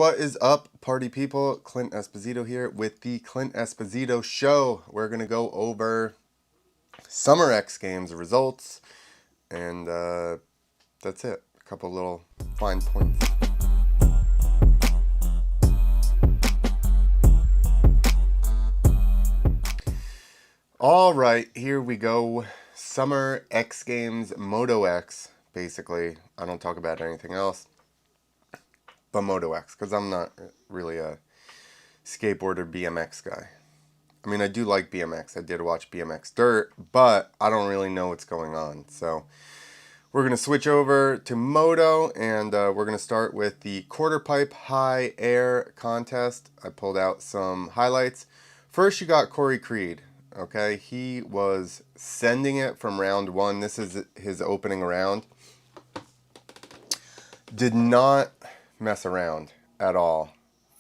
What is up, party people? Clint Esposito here with the Clint Esposito Show. We're going to go over Summer X Games results, and that's it. A couple little fine points. All right, here we go. Summer X Games, MotoX, basically. I don't talk about anything else but MotoX, because I'm not really a skateboarder BMX guy. I mean, I do like BMX. I did watch BMX Dirt, but I don't really know what's going on. So we're going to switch over to Moto, and we're going to start with the quarter pipe high air contest. I pulled out some highlights. First, you got Corey Creed. Okay, he was sending it from round one. This is his opening round. Did not mess around at all.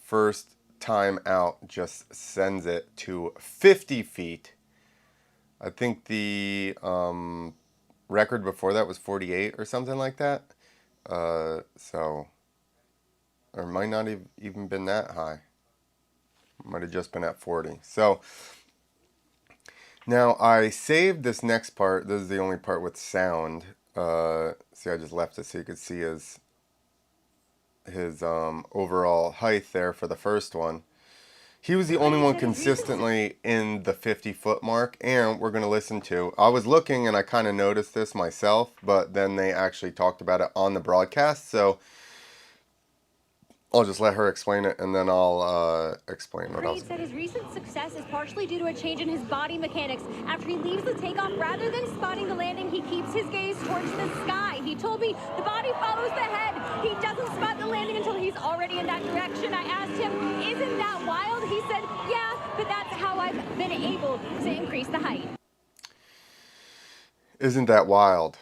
First time out, just sends it to 50 feet. I think the record before that was 48 or something like that. So, or might not have even been that high. Might have just been at 40. So, now I saved this next part. This is the only part with sound. See, I just left it so you could see his overall height there for the first one. He was the only one consistently in the 50-foot mark, and we're going to listen to. I was looking and I kind of noticed this myself, but then they actually talked about it on the broadcast, so I'll just let her explain it, and then I'll explain what else. Creed said his recent success is partially due to a change in his body mechanics. After he leaves the takeoff, rather than spotting the landing, he keeps his gaze towards the sky. He told me the body follows the head. He doesn't spot the landing until he's already in that direction. I asked him, isn't that wild? He said, yeah, but that's how I've been able to increase the height. Isn't that wild?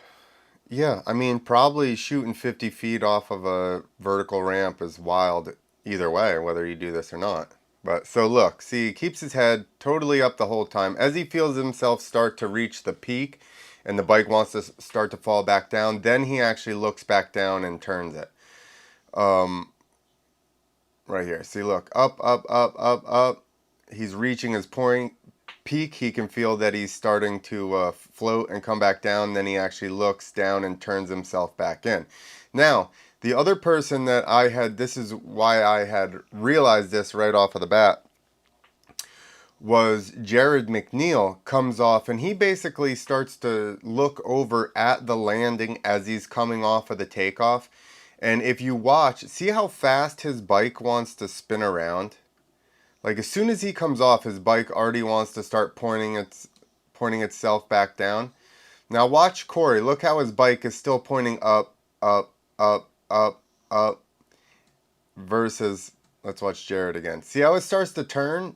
Yeah, I mean, probably shooting 50 feet off of a vertical ramp is wild either way, whether you do this or not. But, so look, see, he keeps his head totally up the whole time. As he feels himself start to reach the peak and the bike wants to start to fall back down, then he actually looks back down and turns it. Right here. See, look, up, up, up, up, up. He's reaching his point. Peak, he can feel that he's starting to float and come back down. Then he actually looks down and turns himself back in. Now, the other person that I had, this is why I had realized this right off of the bat, was Jared McNeil comes off and he basically starts to look over at the landing as he's coming off of the takeoff. And if you watch, see how fast his bike wants to spin around? Like, as soon as he comes off, his bike already wants to start pointing itself back down. Now watch Corey. Look how his bike is still pointing up, up, up, up, up. Versus, let's watch Jared again. See how it starts to turn?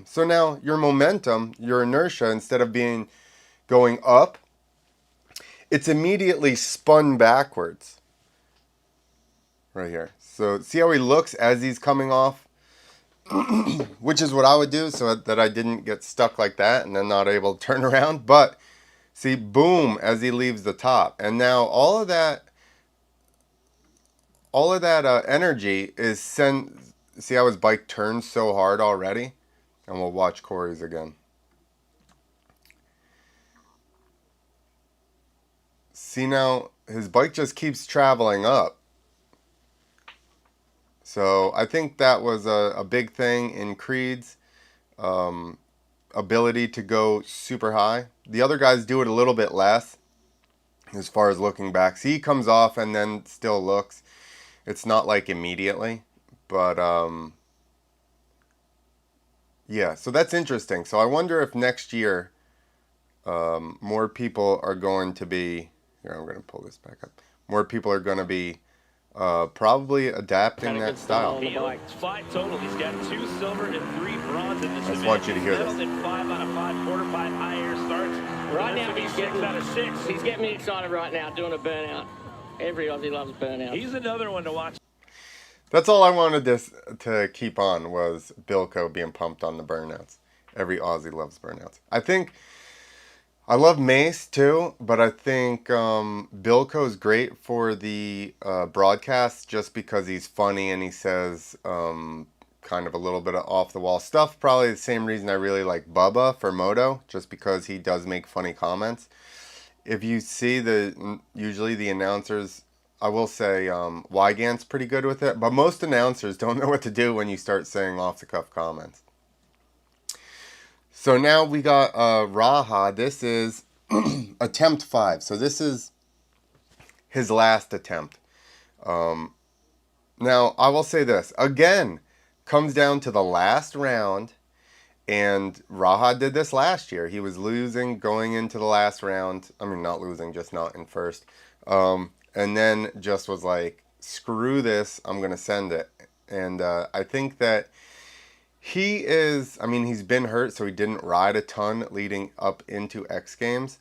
So now your momentum, your inertia, instead of going up, it's immediately spun backwards. Right here. So see how he looks as he's coming off? Which is what I would do so that I didn't get stuck like that and then not able to turn around. But see, boom, as he leaves the top. And now all of that energy is sent. See how his bike turns so hard already? And we'll watch Corey's again. See, now his bike just keeps traveling up. So I think that was a big thing in Creed's ability to go super high. The other guys do it a little bit less as far as looking back. See, he comes off and then still looks. It's not like immediately, but yeah, so that's interesting. So I wonder if next year more people are going to be, here, I'm going to pull this back up. More people are going to be probably adapting that style. Five total. He's got 2 silver and 3 bronze in this event. I just want you to hear this. 5 out of 5 quarter pipe high air starts. Right now he's getting 6 out of 6. He's getting me excited right now doing a burnout. Every Aussie loves burnout. He's another one to watch. That's all I wanted this to keep on was Bilko being pumped on the burnouts. Every Aussie loves burnouts. I think I love Mace too, but I think Bilko's great for the broadcast just because he's funny and he says kind of a little bit of off the wall stuff. Probably the same reason I really like Bubba for Moto, just because he does make funny comments. If you see usually the announcers, I will say Wygant's pretty good with it, but most announcers don't know what to do when you start saying off the cuff comments. So now we got Raha. This is attempt 5. So this is his last attempt. Now, I will say this. Again, comes down to the last round. And Raha did this last year. He was losing going into the last round. I mean, not losing, just not in first. And then just was like, screw this. I'm going to send it. And I think that he is, I mean, he's been hurt, so he didn't ride a ton leading up into X Games.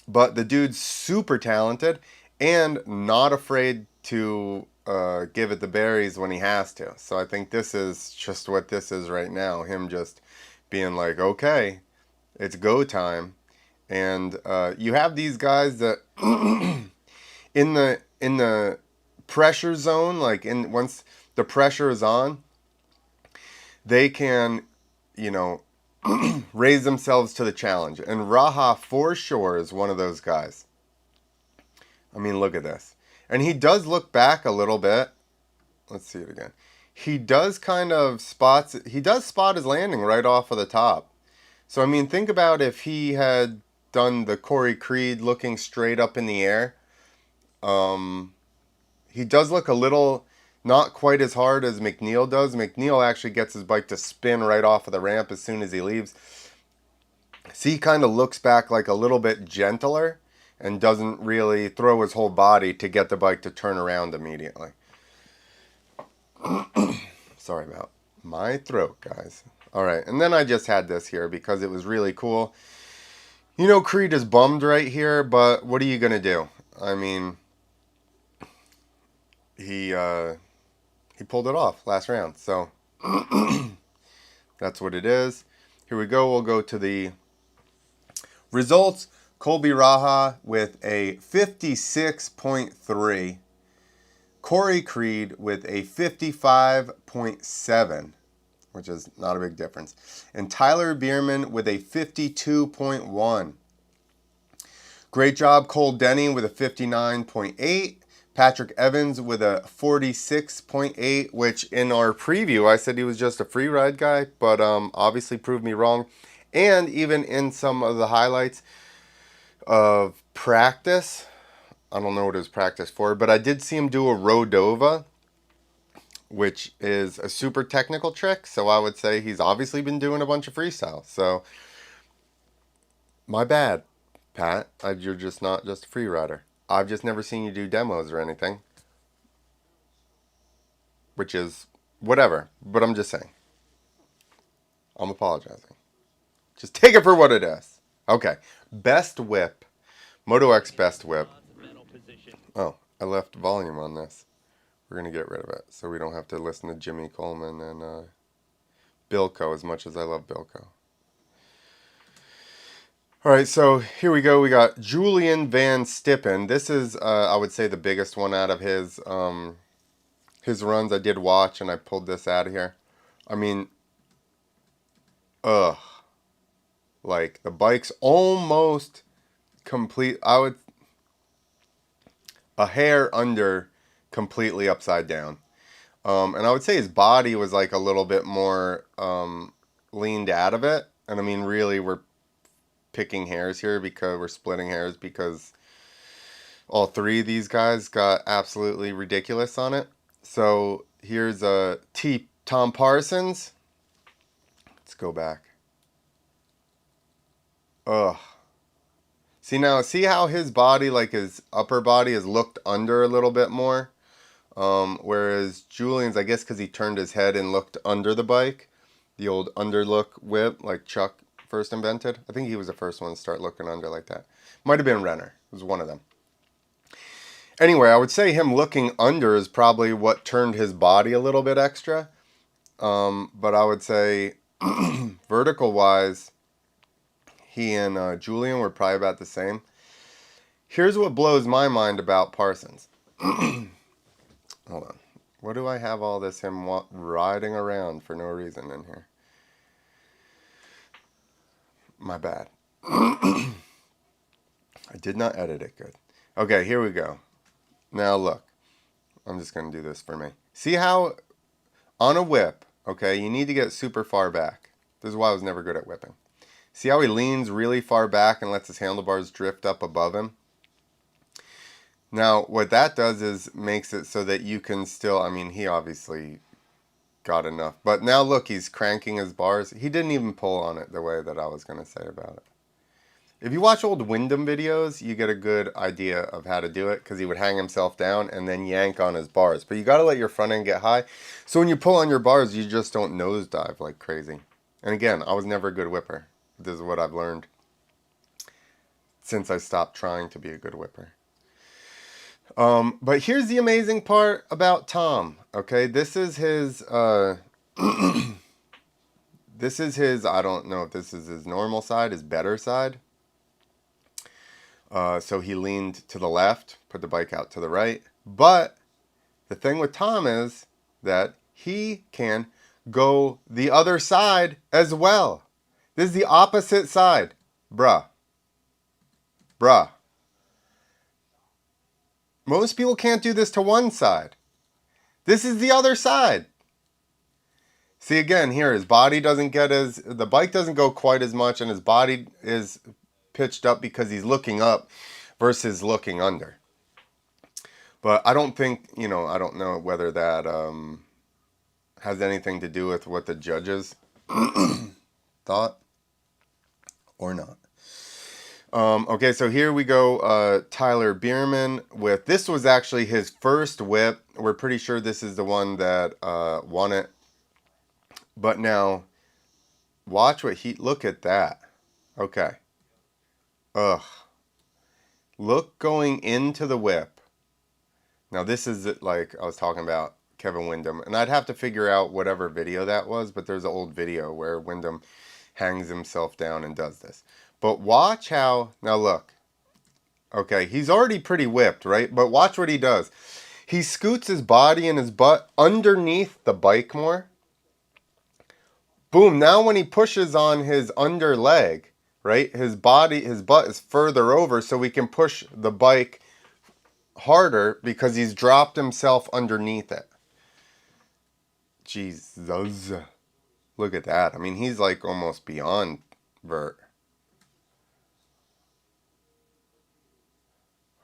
But the dude's super talented and not afraid to give it the berries when he has to. So I think this is just what this is right now. Him just being like, okay, it's go time. And you have these guys that in the pressure zone, like once the pressure is on, they can, you know, raise themselves to the challenge. And Raha for sure is one of those guys. I mean, look at this. And he does look back a little bit. Let's see it again. He does kind of spot his landing right off of the top. So, I mean, think about if he had done the Corey Creed looking straight up in the air. He does look a little not quite as hard as McNeil does. McNeil actually gets his bike to spin right off of the ramp as soon as he leaves. See, he kind of looks back like a little bit gentler and doesn't really throw his whole body to get the bike to turn around immediately. Sorry about my throat, guys. All right, and then I just had this here because it was really cool. You know, Creed is bummed right here, but what are you going to do? I mean, he pulled it off last round, so that's what it is. Here we go. We'll go to the results. Colby Raha with a 56.3. Corey Creed with a 55.7, which is not a big difference. And Tyler Bierman with a 52.1. Great job, Cole Denny with a 59.8. Patrick Evans with a 46.8, which in our preview I said he was just a free ride guy, but obviously proved me wrong. And even in some of the highlights of practice, I don't know what his practice for, but I did see him do a Rodova, which is a super technical trick. So I would say he's obviously been doing a bunch of freestyle. So my bad, Pat. You're just not just a free rider. I've just never seen you do demos or anything, which is whatever. But I'm just saying. I'm apologizing. Just take it for what it is. Okay. Best whip. MotoX best whip. Oh, I left volume on this. We're going to get rid of it so we don't have to listen to Jimmy Coleman and Bilko as much as I love Bilko. All right, so here we go. We got Julian Van Stippen. This is, I would say, the biggest one out of his runs. I did watch, and I pulled this out of here. I mean, like, the bike's almost complete. A hair under completely upside down. And I would say his body was like a little bit more leaned out of it. And I mean, really, we're picking hairs here because we're splitting hairs because all three of these guys got absolutely ridiculous on it. So here's Tom Parsons. Let's go back. Ugh. See how his body, like his upper body, is looked under a little bit more? Whereas Julian's, I guess because he turned his head and looked under the bike. The old underlook whip, like Chuck first invented. I think he was the first one to start looking under like that. Might have been Renner. It was one of them. Anyway, I would say him looking under is probably what turned his body a little bit extra. But I would say vertical-wise, he and Julian were probably about the same. Here's what blows my mind about Parsons. Hold on. What do I have all this him riding around for no reason in here? My bad. I did not edit it good. Okay, here we go. Now look. I'm just going to do this for me. See how on a whip, okay, you need to get super far back. This is why I was never good at whipping. See how he leans really far back and lets his handlebars drift up above him? Now, what that does is makes it so that you can still, I mean, he obviously got enough. But now look, he's cranking his bars. He didn't even pull on it the way that I was going to say about it. If you watch old Wyndham videos, you get a good idea of how to do it because he would hang himself down and then yank on his bars. But you got to let your front end get high. So when you pull on your bars, you just don't nosedive like crazy. And again, I was never a good whipper. This is what I've learned since I stopped trying to be a good whipper. But here's the amazing part about Tom. Okay, this is his, this is his, I don't know if this is his normal side, his better side. So he leaned to the left, put the bike out to the right. But the thing with Tom is that he can go the other side as well. This is the opposite side. Bruh. Most people can't do this to one side. This is the other side. See again here, his body doesn't get as, the bike doesn't go quite as much and his body is pitched up because he's looking up versus looking under. But I don't think, you know, I don't know whether that has anything to do with what the judges thought or not. Okay, so here we go. Tyler Bierman with, this was actually his first whip. We're pretty sure this is the one that won it. But now, watch what he, look at that. Okay. Ugh. Look going into the whip. Now this is like I was talking about Kevin Windham. And I'd have to figure out whatever video that was. But there's an old video where Windham hangs himself down and does this. But watch how, now look. Okay, he's already pretty whipped, right? But watch what he does. He scoots his body and his butt underneath the bike more. Boom, now when he pushes on his under leg, right? His butt is further over so he can push the bike harder because he's dropped himself underneath it. Jesus. Look at that. I mean, he's like almost beyond vert.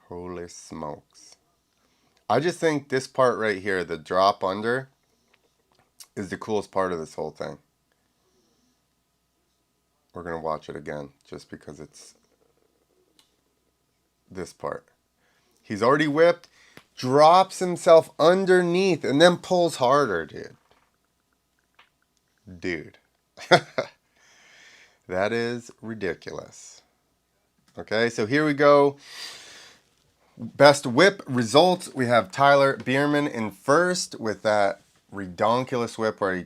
Holy smokes. I just think this part right here, the drop under, is the coolest part of this whole thing. We're going to watch it again just because it's this part. He's already whipped, drops himself underneath, and then pulls harder, dude. That is ridiculous. Okay, so here we go. Best whip results. We have Tyler Bierman in first with that redonkulous whip where he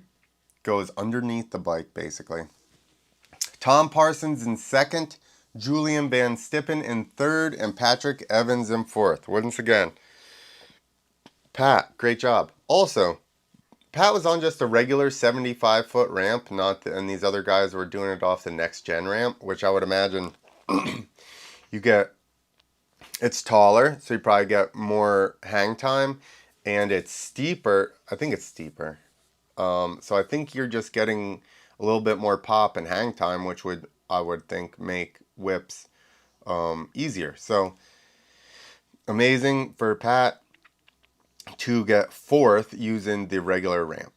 goes underneath the bike, basically. Tom Parsons in second. Julian Van Stippen in third. And Patrick Evans in fourth. Once again, Pat, great job. Also, Pat was on just a regular 75-foot ramp, and these other guys were doing it off the next gen ramp, which I would imagine you get. It's taller, so you probably get more hang time, and it's steeper. I think it's steeper. So I think you're just getting a little bit more pop and hang time, which I would think make whips easier. So amazing for Pat to get fourth using the regular ramp.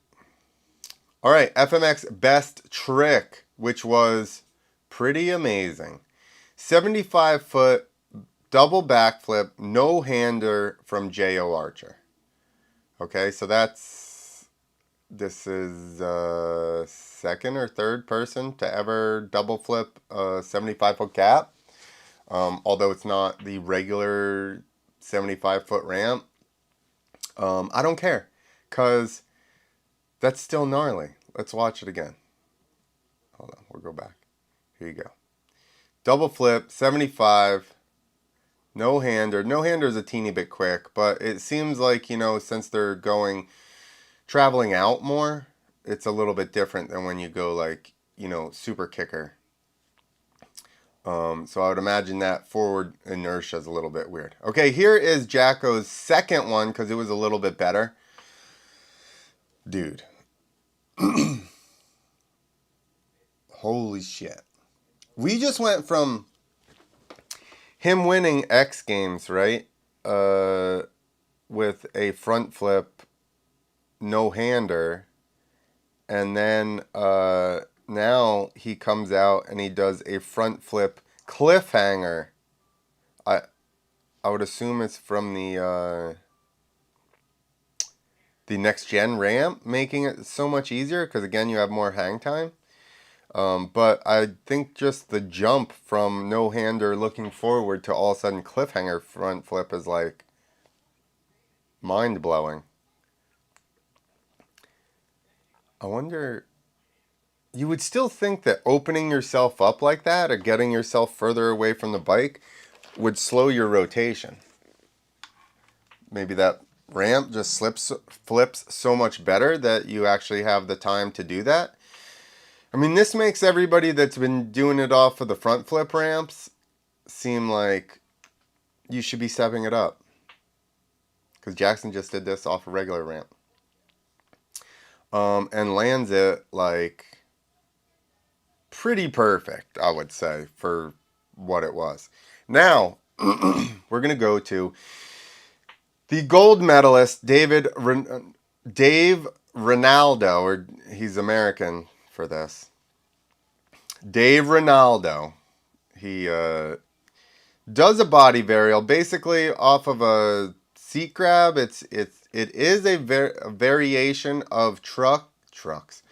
All right, FMX best trick, which was pretty amazing. 75-foot double backflip, no-hander from J.O. Archer. Okay, so this is second or third person to ever double flip a 75-foot gap. Although it's not the regular 75-foot ramp. I don't care, because that's still gnarly. Let's watch it again. Hold on, we'll go back. Here you go. Double flip, 75. No-hander. No-hander is a teeny bit quick, but it seems like, since they're traveling out more, it's a little bit different than when you go like, super kicker. So I would imagine that forward inertia is a little bit weird. Okay, here is Jacko's second one because it was a little bit better. Dude. Holy shit. We just went from him winning X Games, right? With a front flip no-hander. And then now he comes out and he does a front flip cliffhanger. I would assume it's from the next gen ramp, making it so much easier because again you have more hang time. But I think just the jump from no-hander looking forward to all of a sudden cliffhanger front flip is like mind-blowing. I wonder, you would still think that opening yourself up like that or getting yourself further away from the bike would slow your rotation. Maybe that ramp just flips so much better that you actually have the time to do that. I mean, this makes everybody that's been doing it off of the front flip ramps seem like you should be stepping it up. Because Jackson just did this off a regular ramp. And lands it like pretty perfect, I would say, for what it was. Now, we're going to go to the gold medalist, Dave Ronaldo, or he's American for this. Dave Ronaldo. He does a body varial, basically off of a seat grab. It is a variation of Chuck's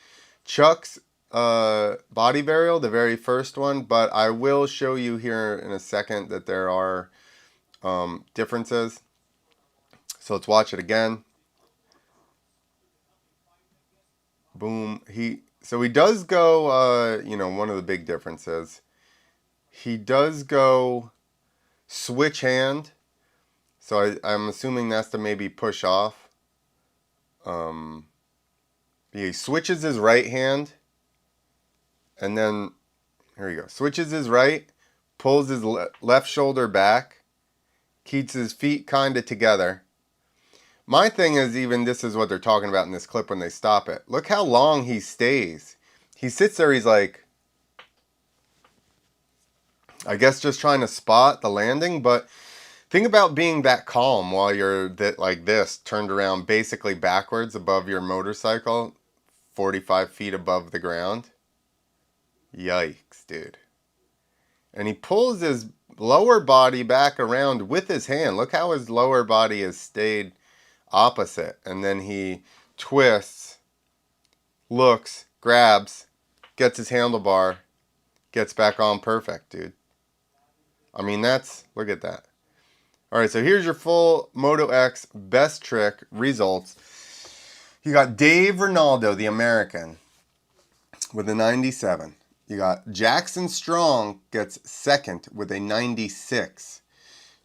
body varial, the very first one, but I will show you here in a second that there are differences. So let's watch it again. Boom. So he does go, one of the big differences. He does go switch hand. So I'm assuming that's to maybe push off. He switches his right hand. And then, here we go. Switches his right, pulls his left shoulder back, keeps his feet kind of together. My thing is, even this is what they're talking about in this clip when they stop it. Look how long he stays. He sits there, he's like, I guess just trying to spot the landing, but think about being that calm while you're like this, turned around basically backwards above your motorcycle, 45 feet above the ground. Yikes, dude. And he pulls his lower body back around with his hand. Look how his lower body has stayed opposite. And then he twists, looks, grabs, gets his handlebar, gets back on perfect, dude. I mean, look at that. All right, so here's your full MotoX best trick results. You got Dave Ronaldo, the American, with a 97. You got Jackson Strong gets second with a 96.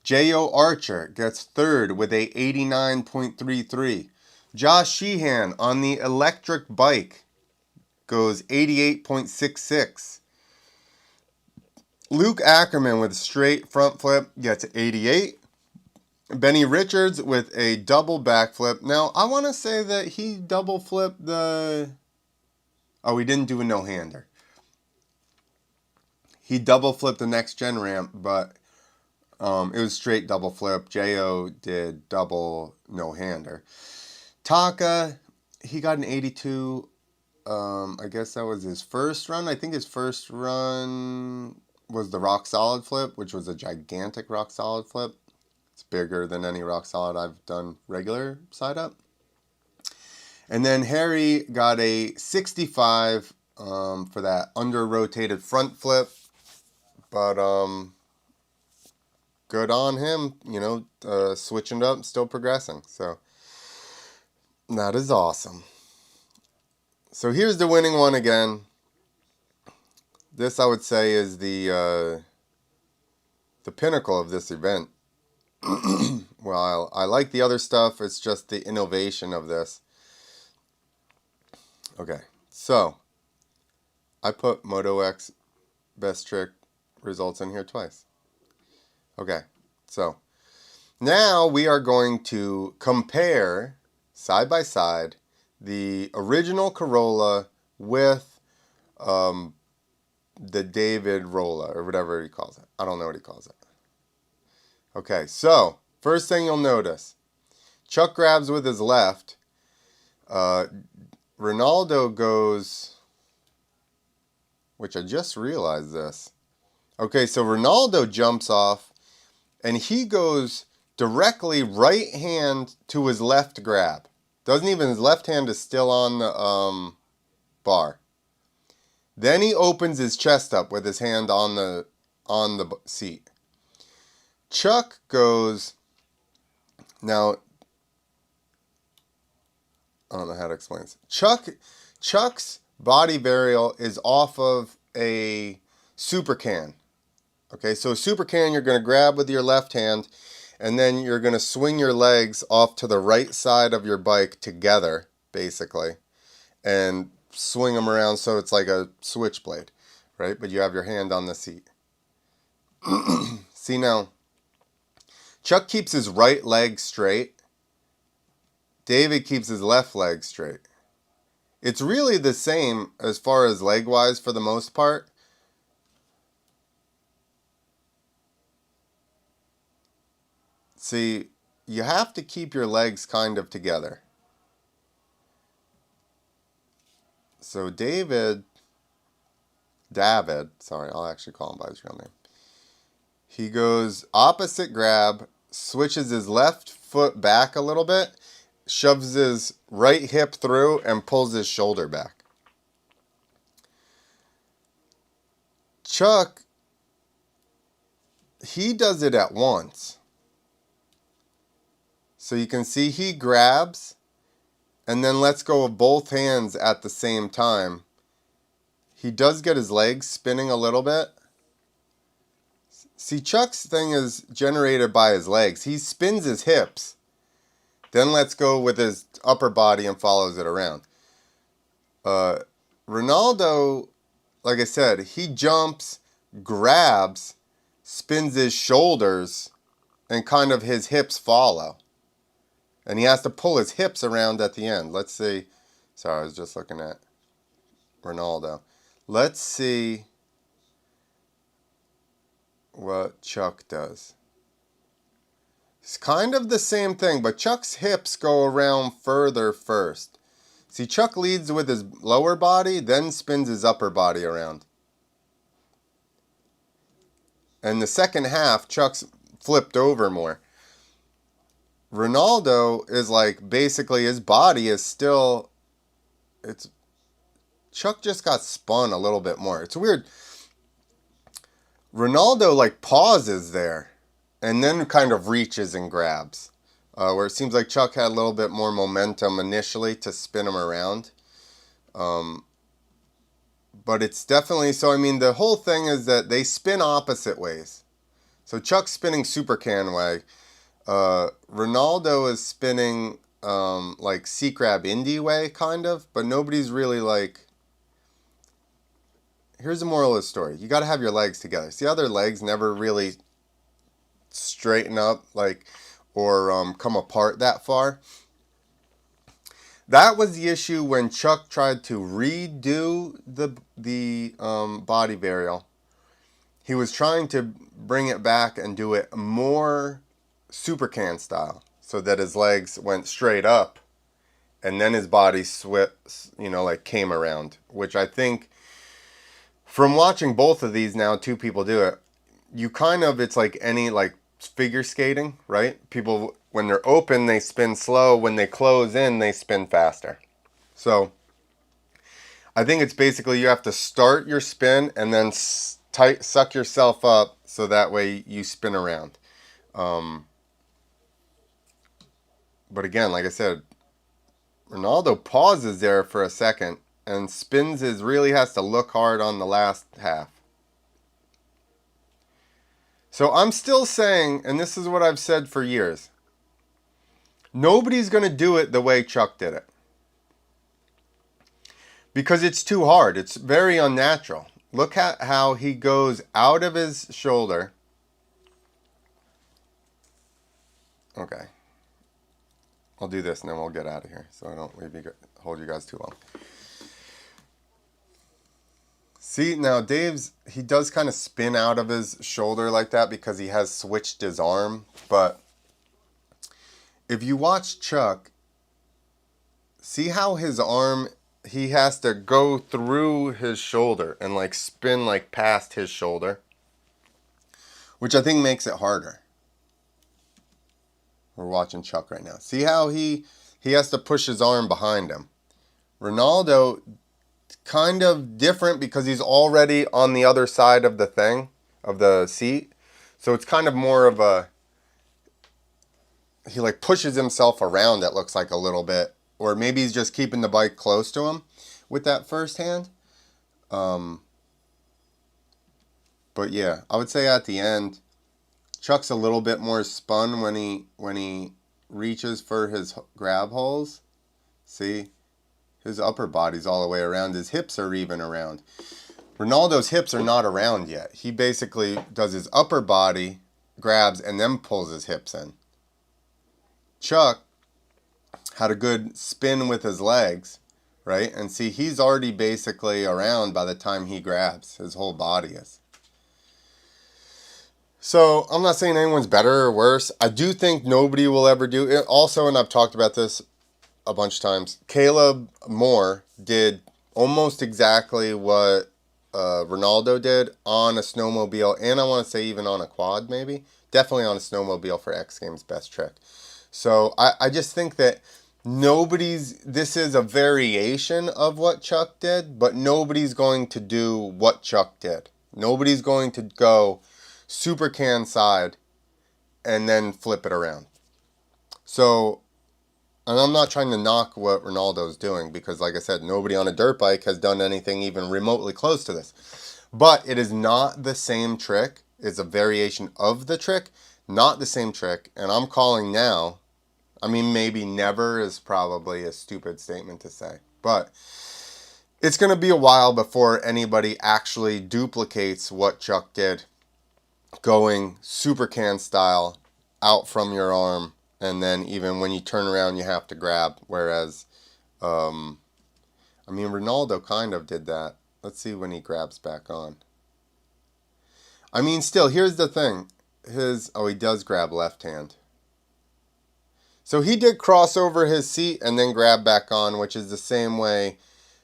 J.O. Archer gets third with a 89.33. Josh Sheehan on the electric bike goes 88.66. Luke Ackerman with a straight front flip gets 88. Benny Richards with a double backflip. Now, I want to say that he double flipped the... Oh, he didn't do a no-hander. He double flipped the next gen ramp, but it was straight double flip. J.O. did double no-hander. Taka, he got an 82. I guess that was his first run. I think his first run was the rock solid flip, which was a gigantic rock solid flip. It's bigger than any rock solid I've done regular side up. And then Harry got a 65 for that under rotated front flip. But good on him, switching up, still progressing. So that is awesome. So here's the winning one again. This, I would say, is the the pinnacle of this event. Well, I like the other stuff. It's just the innovation of this. Okay, so I put MotoX best trick results in here twice. Okay, so now we are going to compare side by side the original Corolla with the David Rolla, or whatever he calls it. I don't know what he calls it. Okay, so first thing you'll notice, Chuck grabs with his left. Ronaldo goes, which I just realized this. Okay, so Ronaldo jumps off, and he goes directly right hand to his left grab. Doesn't even, his left hand is still on the bar. Then he opens his chest up with his hand on the seat. Chuck goes, now, I don't know how to explain this. Chuck's body varial is off of a super can. Okay, so a super can you're going to grab with your left hand, and then you're going to swing your legs off to the right side of your bike together, basically, and swing them around so it's like a switchblade, right? But you have your hand on the seat. See now, Chuck keeps his right leg straight. David keeps his left leg straight. It's really the same as far as leg-wise for the most part. See, you have to keep your legs kind of together. So David, sorry, I'll actually call him by his real name. He goes opposite grab, switches his left foot back a little bit, shoves his right hip through, and pulls his shoulder back. Chuck, he does it at once. So you can see he grabs and then lets go of both hands at the same time. He does get his legs spinning a little bit. See, Chuck's thing is generated by his legs. He spins his hips, then lets go with his upper body and follows it around. Ronaldo, like I said, he jumps, grabs, spins his shoulders, and kind of his hips follow. And he has to pull his hips around at the end. Let's see. Sorry, I was just looking at Ronaldo. Let's see what Chuck does. It's kind of the same thing, but Chuck's hips go around further first. See, Chuck leads with his lower body, then spins his upper body around. And the second half, Chuck's flipped over more. Ronaldo is like, basically his body is still, Chuck just got spun a little bit more. It's weird. Ronaldo like pauses there and then kind of reaches and grabs. Where it seems like Chuck had a little bit more momentum initially to spin him around. But it's definitely, so I mean, the whole thing is that they spin opposite ways. So Chuck's spinning super can way. Ronaldo is spinning like C-Crab Indie way, kind of, but nobody's really like, here's the moral of the story. You got to have your legs together. See how their legs never really straighten up, like, or come apart that far? That was the issue when Chuck tried to redo the body varial. He was trying to bring it back and do it more super can style, so that his legs went straight up, and then his body like came around. Which I think, from watching both of these now, two people do it. You kind of, it's like any like figure skating, right? People, when they're open, they spin slow. When they close in, they spin faster. So I think it's basically you have to start your spin and then suck yourself up so that way you spin around. But again, like I said, Ronaldo pauses there for a second and spins really has to look hard on the last half. So I'm still saying, and this is what I've said for years, nobody's going to do it the way Chuck did it. Because it's too hard. It's very unnatural. Look at how he goes out of his shoulder. Okay. I'll do this and then we'll get out of here so I don't hold you guys too long. See, now he does kind of spin out of his shoulder like that because he has switched his arm. But if you watch Chuck, see how his arm, he has to go through his shoulder and like spin like past his shoulder, which I think makes it harder. We're watching Chuck right now. See how he has to push his arm behind him. Ronaldo, kind of different because he's already on the other side of the thing, of the seat. So it's kind of more of a, he like pushes himself around, it looks like a little bit. Or maybe he's just keeping the bike close to him with that first hand. But yeah, I would say at the end, Chuck's a little bit more spun when he reaches for his grab holes. See? His upper body's all the way around. His hips are even around. Ronaldo's hips are not around yet. He basically does his upper body, grabs, and then pulls his hips in. Chuck had a good spin with his legs, right? And see, he's already basically around by the time he grabs. His whole body is. So, I'm not saying anyone's better or worse. I do think nobody will ever do it. Also, and I've talked about this a bunch of times, Caleb Moore did almost exactly what Ronaldo did on a snowmobile, and I want to say even on a quad maybe. Definitely on a snowmobile for X Games best trick. So, I just think that this is a variation of what Chuck did, but nobody's going to do what Chuck did. Nobody's going to go super can side and then flip it around. So, and I'm not trying to knock what Ronaldo's doing because, like I said, nobody on a dirt bike has done anything even remotely close to this. But it is not the same trick. It's a variation of the trick, not the same trick. And I'm calling now, I mean, maybe never is probably a stupid statement to say. But it's going to be a while before anybody actually duplicates what Chuck did, going super can style out from your arm, and then even when you turn around you have to grab, whereas I mean Ronaldo kind of did that. Let's see when he grabs back on. I mean, still, here's the thing, he does grab left hand, so he did cross over his seat and then grab back on, which is the same way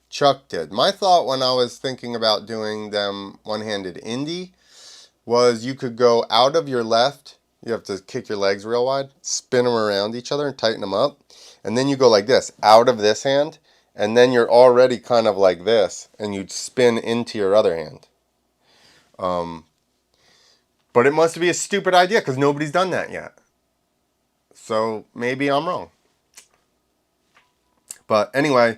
Chuck did. My thought when I was thinking about doing them one-handed Indy was you could go out of your left, you have to kick your legs real wide, spin them around each other and tighten them up, and then you go like this, out of this hand, and then you're already kind of like this, and you'd spin into your other hand. But it must be a stupid idea because nobody's done that yet. So maybe I'm wrong. But anyway,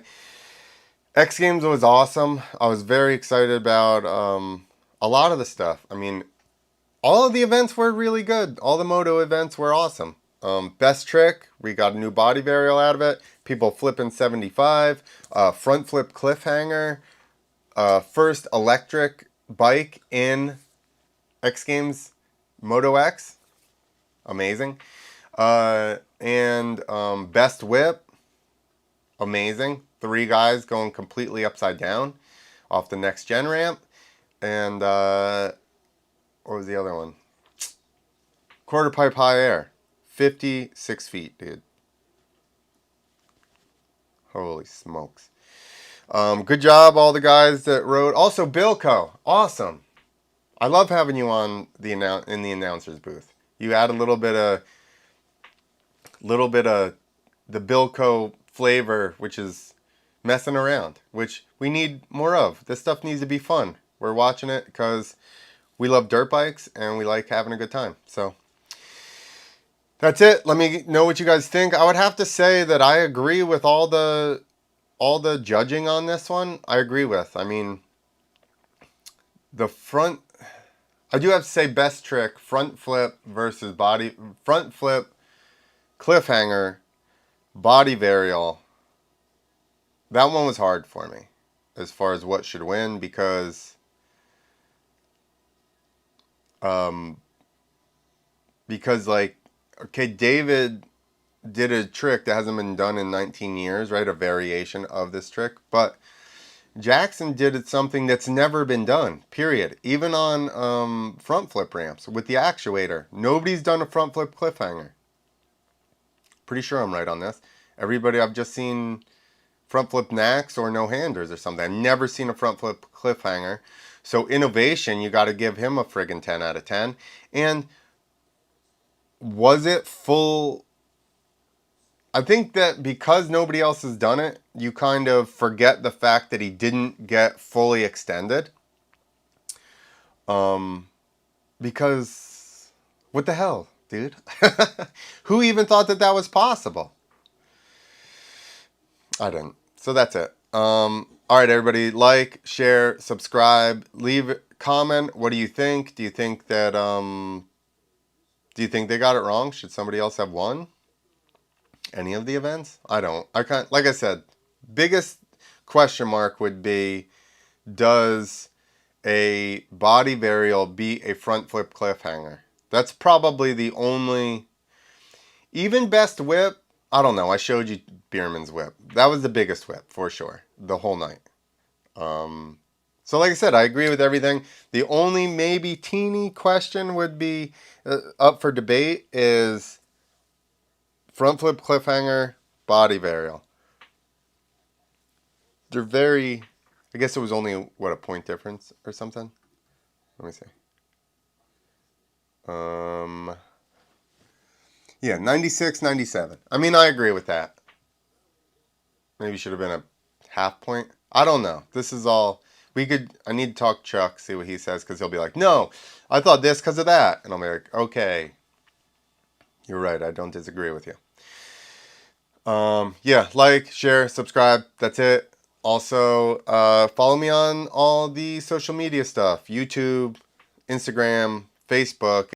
X Games was awesome. I was very excited about a lot of the stuff. I mean, all of the events were really good. All the moto events were awesome. Best trick, we got a new body varial out of it. People flipping 75. Front flip cliffhanger. First electric bike in X Games MotoX. Amazing. And best whip. Amazing. 3 guys going completely upside down off the next gen ramp. And what was the other one? Quarter pipe high air. 56 feet, dude. Holy smokes. Good job, all the guys that rode. Also, Bilko. Awesome. I love having you on in the announcer's booth. You add a little bit of the Bilko flavor, which is messing around, which we need more of. This stuff needs to be fun. We're watching it because we love dirt bikes and we like having a good time. So that's it. Let me know what you guys think. I would have to say that I agree with all the judging on this one. I agree with. I mean, the front I do have to say best trick, front flip versus front flip, cliffhanger, body varial. That one was hard for me as far as what should win um, because like, okay, David did a trick that hasn't been done in 19 years, right? A variation of this trick. But Jackson did something that's never been done, period. Even on front flip ramps with the actuator. Nobody's done a front flip cliffhanger. Pretty sure I'm right on this. Everybody, I've just seen front flip knacks or no-handers or something. I've never seen a front flip cliffhanger. So innovation, you got to give him a friggin' 10 out of 10. And was it full? I think that because nobody else has done it, you kind of forget the fact that he didn't get fully extended. Because what the hell, dude? Who even thought that that was possible? I didn't. So that's it. All right, everybody, like, share, subscribe, leave a comment. What do you think? Do you think that do you think they got it wrong? Should somebody else have won any of the events? I don't. I can't. Like I said, biggest question mark would be, does a body varial beat a front flip cliffhanger? That's probably the only. Even best whip, I don't know. I showed you Bierman's whip. That was the biggest whip for sure, the whole night. So like I said, I agree with everything. The only maybe teeny question would be up for debate is front flip cliffhanger, body varial. They're very. I guess it was only what, a point difference or something. Let me see. Yeah, 96, 97. I mean, I agree with that. Maybe should have been a half point. I don't know. This is all. I need to talk Chuck, see what he says, because he'll be like, no, I thought this because of that. And I'll be like, okay, you're right. I don't disagree with you. Yeah, like, share, subscribe. That's it. Also, follow me on all the social media stuff. YouTube, Instagram, Facebook.